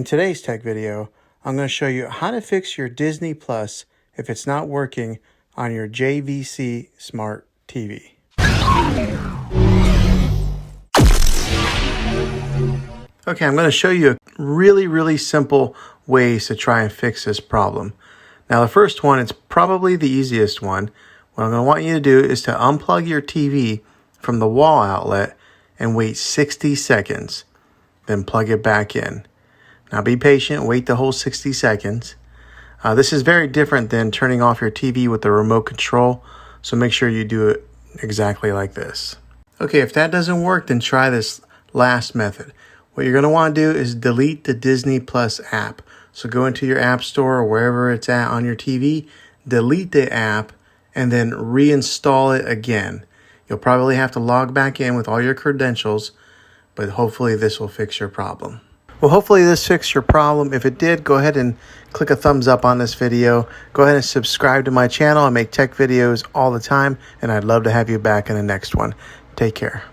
In today's tech video, I'm going to show you how to fix your Disney Plus if it's not working on your JVC Smart TV. Okay, I'm going to show you really simple ways to try and fix this problem. Now the first one, it's probably the easiest one. What I'm going to want you to do is to unplug your TV from the wall outlet and wait 60 seconds. Then plug it back in. Now be patient, wait the whole 60 seconds. This is very different than turning off your TV with the remote control, so make sure you do it exactly like this. Okay, if that doesn't work, then try this last method. What you're going to want to do is delete the Disney Plus app. So go into your app store or wherever it's at on your TV, delete the app, and then reinstall it again. You'll probably have to log back in with all your credentials, but hopefully this will fix your problem. Well, hopefully this fixed your problem. If it did, go ahead and click a thumbs up on this video. Go ahead and subscribe to my channel. I make tech videos all the time, and I'd love to have you back in the next one. Take care.